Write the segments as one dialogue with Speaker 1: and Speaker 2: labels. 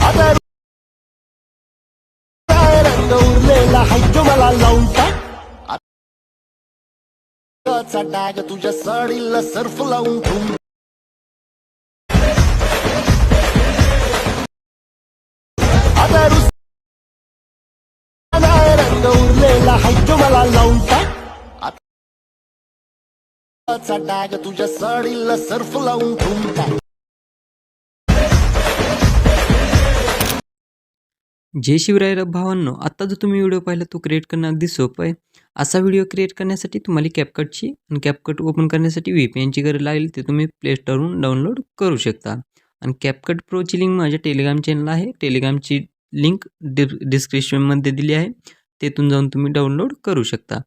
Speaker 1: आता रंग उरलेला हाय तो मला लावून टाक. आताचा डाग तुझ्या साडीला सर्फ लावून ठेवून. आता रंग उरलेला हाय तो मला लावून टाक. आताचा डाग तुझ्या साडीला सर्फ लावून ठेवून टाक.
Speaker 2: जय शिवराय भावांनो, आत्ता जो तुम्ही व्हिडिओ पाहिला तो क्रिएट करणं अगदी सोपं आहे. असा व्हिडिओ क्रिएट करण्यासाठी तुम्हाला कॅपकटची आणि कॅपकट ओपन करण्यासाठी VPNची गरज लागेल. ते तुम्ही प्ले स्टोरवरून डाउनलोड करू शकता. आणि कॅपकट प्रोची लिंक माझ्या टेलिग्राम चॅनल आहे. टेलिग्रामची लिंक डिस्क्रिप्शनमध्ये दिली आहे. तेथून जाऊन तुम्ही डाउनलोड करू शकता.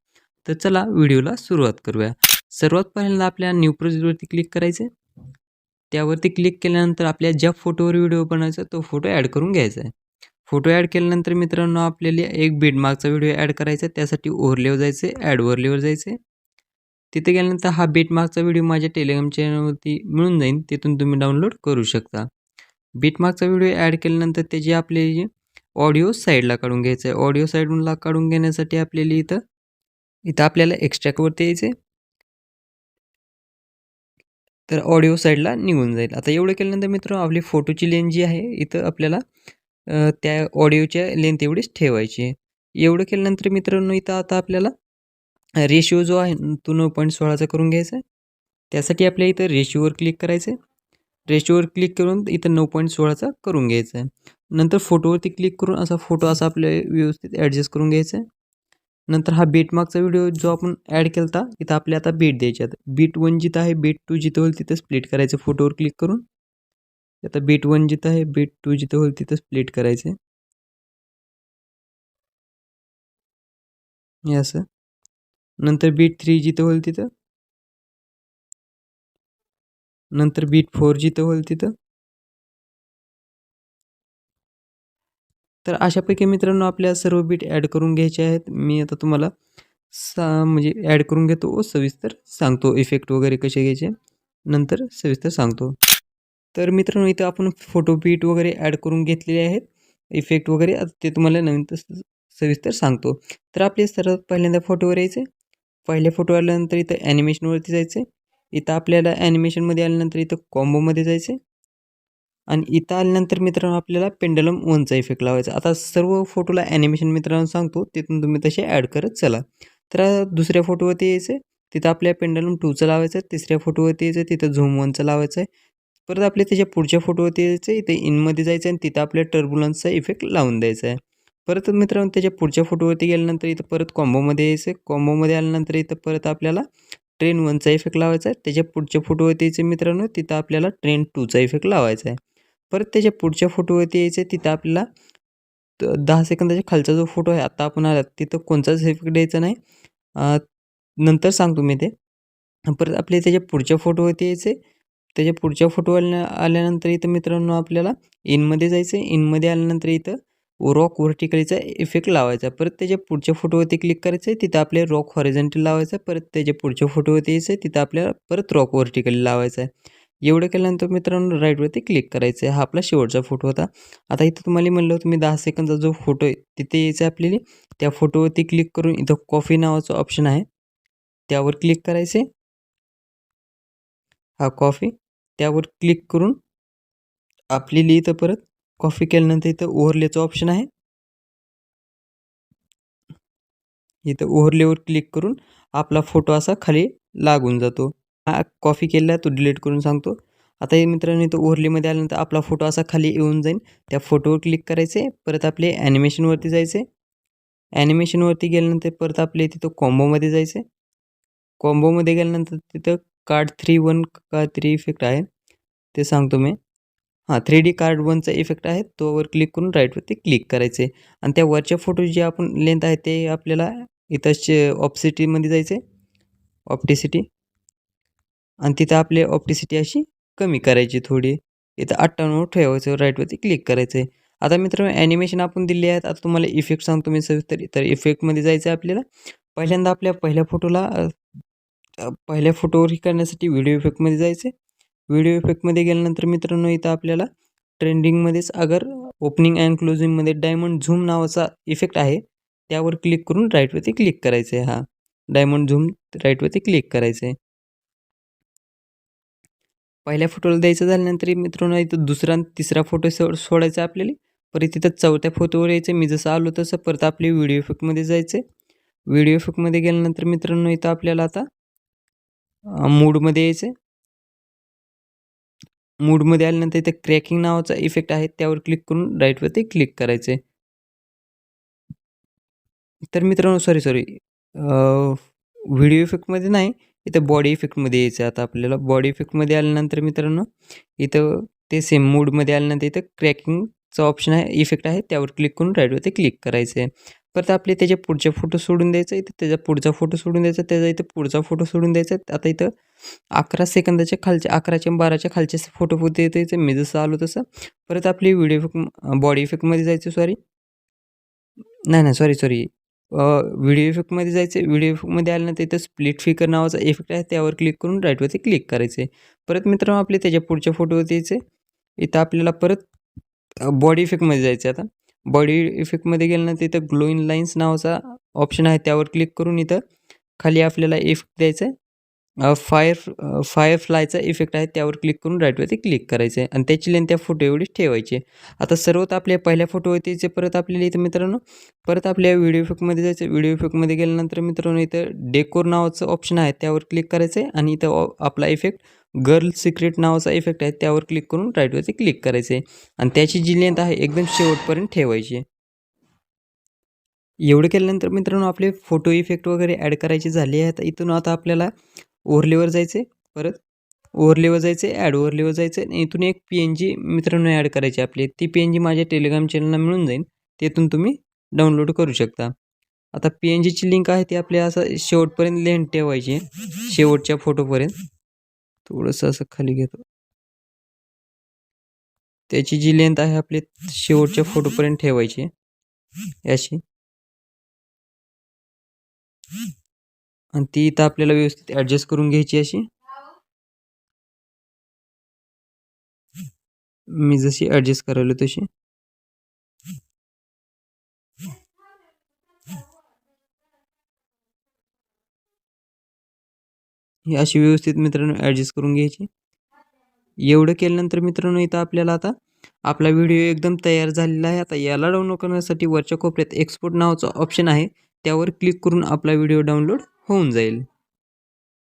Speaker 2: तर चला व्हिडिओला सुरुवात करूया. सर्वात पहिल्यांदा आपल्या न्यू प्रोजेक्टवरती क्लिक करायचं. त्यावरती क्लिक केल्यानंतर आपल्या ज्या फोटोवर व्हिडिओ बनवायचा तो फोटो ॲड करून घ्यायचा आहे. फोटो ॲड केल्यानंतर मित्रांनो आपल्याला एक बीटमार्कचा व्हिडिओ ॲड करायचा आहे. त्यासाठी ओव्हरलेवर जायचं आहे, ॲड ओव्हरलेवर जायचं आहे. तिथे गेल्यानंतर हा बीटमार्कचा व्हिडिओ माझ्या टेलिग्राम चॅनलवरती मिळून जाईल. तिथून तुम्ही डाउनलोड करू शकता. बीटमार्कचा व्हिडिओ ॲड केल्यानंतर त्याची आपले ऑडिओ साईडला काढून घ्यायचं आहे. ऑडिओ साईडला काढून घेण्यासाठी आपल्याला इथं आपल्याला एक्स्ट्रॅक्टवरती यायचं आहे. तर ऑडिओ साईडला निघून जाईल. आता एवढं केल्यानंतर मित्रांनो आपली फोटोची लेंथ जी आहे इथं आपल्याला त्या ऑडिओच्या लेंथ एवढीच ठेवायची आहे. एवढं केल्यानंतर मित्रांनो इथं आता आपल्याला रेशिओ जो आहे तो 9.16चा करून घ्यायचा आहे. त्यासाठी आपल्या इथं रेशिओवर क्लिक करायचं आहे. रेशिओवर क्लिक करून इथं 9.16चा करून घ्यायचा आहे. नंतर फोटोवरती क्लिक करून असा फोटो असा आपल्या व्यवस्थित ॲडजस्ट करून घ्यायचा आहे. नंतर हा बीटमार्कचा व्हिडिओ जो आपण ॲड केला होता इथं आपल्या आता बीट द्यायचे आहेत. बीट 1 जिथं आहे, बीट 2 जिथं होईल तिथं स्प्लिट करायचं फोटोवर क्लिक करून. आता बीट 1 जिथं आहे, बीट 2 जिथं होईल तिथं स्प्लिट करायचं हे असं. नंतर बीट 3 जिथं होईल तिथं. नंतर बीट 4 जिथं होईल तिथं. तर अशापैकी मित्रांनो आपल्या सर्व बीट ॲड करून घ्यायचे आहेत. मी आता तुम्हाला म्हणजे ॲड करून घेतो व सविस्तर सांगतो इफेक्ट वगैरे कसे घ्यायचे नंतर सविस्तर सांगतो. तर मित्रांनो इथं आपण फोटो बीट वगैरे ॲड करून घेतलेले आहेत. इफेक्ट वगैरे आता ते तुम्हाला नंतर सविस्तर सांगतो. तर आपले सर्वात पहिल्यांदा फोटोवर यायचे. पहिल्या फोटो आल्यानंतर इथं ॲनिमेशनवरती जायचं. इथं आपल्याला ॲनिमेशनमध्ये आल्यानंतर इथं कॉम्बोमध्ये जायचं. आणि इथं आल्यानंतर मित्रांनो आपल्याला पेंडलम 1चा इफेक्ट लावायचा. आता सर्व फोटोला ॲनिमेशन मित्रांनो सांगतो तिथून तुम्ही तसे ॲड करत चला. तर दुसऱ्या फोटोवरती यायचं. तिथं आपल्या पेंडलम 2चा लावायचं. तिसऱ्या फोटोवरती यायचं. तिथं झूम 1चा लावायचं आहे. परत आपल्या त्याच्या पुढच्या फोटोवरती यायचं. इथे इनमध्ये जायचं आणि तिथं आपल्या टर्ब्युलन्सचा इफेक्ट लावून द्यायचा आहे. परत मित्रांनो त्याच्या पुढच्या फोटोवरती गेल्यानंतर इथं परत कॉम्बोमध्ये यायचं. कॉम्बोमध्ये आल्यानंतर इथं परत आपल्याला ट्रेन 1चा इफेक्ट लावायचा आहे. त्याच्या पुढच्या फोटोवरती यायचं मित्रांनो तिथं आपल्याला ट्रेन 2चा इफेक्ट लावायचा आहे. परत त्याच्या पुढच्या फोटोवरती यायचं. तिथं आपल्याला 10 सेकंदाच्या खालचा जो फोटो आहे आता आपण आला तिथं कोणताच इफेक्ट द्यायचा नाही. नंतर सांगतो मी ते. परत आपल्या त्याच्या पुढच्या फोटोवरती यायचे. त्याच्या पुढच्या फोटो आल्यानंतर इथं मित्रांनो आपल्याला इनमध्ये जायचं. इनमध्ये आल्यानंतर इथं रॉक व्हर्टिकलीचा इफेक्ट लावायचा. परत त्याच्या पुढच्या फोटोवरती क्लिक करायचं. तिथं आपल्या रॉक हॉरिझॉन्टल लावायचा. परत त्याच्या पुढच्या फोटोवरती यायचं. तिथं आपल्याला परत रॉक व्हर्टिकली लावायचा आहे. एवढं केल्यानंतर मित्रांनो राईटवरती क्लिक करायचं आहे. हा आपला शेवटचा फोटो होता. आता इथं तुम्हाला म्हणलं होतं मी 10 सेकंदचा जो फोटो आहे तिथे यायचं आपल्याला. त्या फोटोवरती क्लिक करून इथं कॉफी नावाचं ऑप्शन आहे त्यावर क्लिक करायचे. हा कॉफी त्यावर क्लिक करून आपल्याला इथं परत कॉफी केल्यानंतर इथं ओव्हरलेचं ऑप्शन आहे. इथं ओव्हरलेवर क्लिक करून आपला फोटो असा खाली लागून जातो. हा कॉफी केला तो डिलीट करून सांगतो. आता हे मित्रांनो इथं ओव्हरलेमध्ये आल्यानंतर आपला फोटो असा खाली येऊन जाईल. त्या फोटोवर क्लिक करायचे. परत आपले ॲनिमेशनवरती जायचे. ॲनिमेशनवरती गेल्यानंतर परत आपले तिथं कॉम्बोमध्ये जायचे. कॉम्बोमध्ये गेल्यानंतर तिथं कार्ड 3-1 का 3 इफेक्ट आहे ते सांगतो मी. 3D कार्ड 1चा इफेक्ट आहे तोवर क्लिक करून राईटवरती क्लिक करायचे. आणि त्या वरच्या फोटो जे आपण लेंथ आहे ते आपल्याला इथं ऑप्सिटीमध्ये जायचे. ऑप्टिसिटी आणि तिथं आपली ऑप्टिसिटी अशी कमी करायची थोडी. इथं 98 ठेवायचं. राईटवरती क्लिक करायचं आहे. आता मित्रांनो ॲनिमेशन आपण दिले आहेत. आता तुम्हाला इफेक्ट सांगतो मी सविस्तर. तर इफेक्टमध्ये जायचं आहे आपल्याला. पहिल्यांदा आपल्या पहिल्या फोटोवर करण्यासाठी व्हिडिओ इफेक्टमध्ये जायचं. व्हिडिओ इफेक्टमध्ये गेल्यानंतर मित्रांनो इथं आपल्याला ट्रेंडिंगमध्येच अगर ओपनिंग अँड क्लोजिंगमध्ये डायमंड झूम नावाचा इफेक्ट आहे, त्यावर क्लिक करून राईटवरती क्लिक करायचं आहे. हा डायमंड झूम राईटवरती क्लिक करायचं आहे. पहिल्या फोटोला द्यायचं झाल्यानंतर मित्रांनो इथं दुसरा आणि तिसरा फोटो सोडायचा आपल्याला. परत तिथं चौथ्या फोटोवर यायचं. मी जसं आलो तसं परत आपले व्हिडिओ इफेक्टमध्ये जायचं. व्हिडिओ इफेक्टमध्ये गेल्यानंतर मित्रांनो इथं आपल्याला आता मूडमध्ये यायचं. मूडमध्ये आल्यानंतर इथे क्रॅकिंग नावाचा इफेक्ट आहे, त्यावर क्लिक करून राईटवरती क्लिक करायचं आहे. तर मित्रांनो सॉरी व्हिडिओ इफेक्टमध्ये नाही, इथं बॉडी इफेक्टमध्ये यायचं आहे. आता आपल्याला बॉडी इफेक्टमध्ये आल्यानंतर मित्रांनो इथं ते सेम मूडमध्ये आल्यानंतर इथं क्रॅकिंगचा ऑप्शन आहे, इफेक्ट आहे, त्यावर क्लिक करून राईटवरती क्लिक करायचं आहे. परत आपले त्याच्या पुढचे फोटो सोडून द्यायचा, इथं त्याचा पुढचा फोटो सोडून द्यायचा, त्याचा इथं पुढचा फोटो सोडून द्यायचा. आता इथं 11 सेकंदाच्या खालचे 11च्या आणि 12च्या खालचे फोटो येते. मी जसं आलो तसं परत आपली व्हिडिओ इफेक्ट बॉडी इफेक्टमध्ये जायचं. सॉरी व्हिडिओ इफेक्टमध्ये जायचं. व्हिडिओ इफेक्टमध्ये आल्यानंतर इथं स्प्लिट फिगर नावाचा इफेक्ट आहे, त्यावर क्लिक करून राईटवरती क्लिक करायचं आहे. परत मित्रांनो आपले त्याच्या पुढच्या फोटोवरती यायचे. इथं आपल्याला परत बॉडी इफेक्टमध्ये जायचं. आता बॉडी इफेक्टमध्ये गेल्यानंतर इथं ग्लोईंग लाईन्स नावाचा ऑप्शन आहे, त्यावर क्लिक करून इथं खाली आपल्याला इफेक्ट द्यायचा आहे. फायरफ्लायचा इफेक्ट आहे, त्यावर क्लिक करून राईटवरती क्लिक करायचं आहे आणि त्याची लेंथ त्या फोटो एवढीच ठेवायची. आता सर्वात आपल्या पहिल्या फोटोवरती यायचे. परत आपल्याला इथं मित्रांनो परत आपल्या व्हिडिओ इफेक्टमध्ये जायचं. व्हिडिओ इफेक्टमध्ये गेल्यानंतर मित्रांनो इथं डेकोर नावाचं ऑप्शन आहे, त्यावर क्लिक करायचं आहे आणि इथं आपला इफेक्ट गर्ल सिक्रेट नावाचा इफेक्ट आहे, त्यावर क्लिक करून राईटवरती क्लिक करायचं आहे आणि त्याची जी लेंथ आहे एकदम शेवटपर्यंत ठेवायची आहे. एवढं केल्यानंतर मित्रांनो आपले फोटो इफेक्ट वगैरे ॲड करायचे झाले आहेत. इथून आता आपल्याला ओव्हरलेवर जायचे. परत ओव्हरलेवर जायचे, ॲड ओव्हरलेवर जायचं आणि इथून एक PNG मित्रांनो ॲड करायची आपली. ती PNG माझ्या टेलिग्राम चॅनलला मिळून जाईल, तिथून तुम्ही डाउनलोड करू शकता. आता PNGची लिंक आहे ती आपल्या असं शेवटपर्यंत लेंथ ठेवायची आहे, शेवटच्या फोटोपर्यंत. थोडंसं असं खाली घेतो. त्याची जी लेंथ आहे आपली शेवटच्या फोटोपर्यंत ठेवायची आहे अशी. आणि ती इथं आपल्याला व्यवस्थित ॲडजस्ट करून घ्यायची अशी. मी जशी ॲडजस्ट करायला तशी. ही अशी व्यवस्थित मित्रांनो ॲडजस्ट करून घ्यायची. एवढं केल्यानंतर मित्रांनो इथं आपल्याला आता आपला व्हिडिओ एकदम तयार झालेला आहे. आता याला डाउनलोड करण्यासाठी वरच्या कोपऱ्यात एक्सपोर्ट नावाचा ऑप्शन आहे, त्यावर क्लिक करून आपला व्हिडिओ डाउनलोड होऊन जाईल.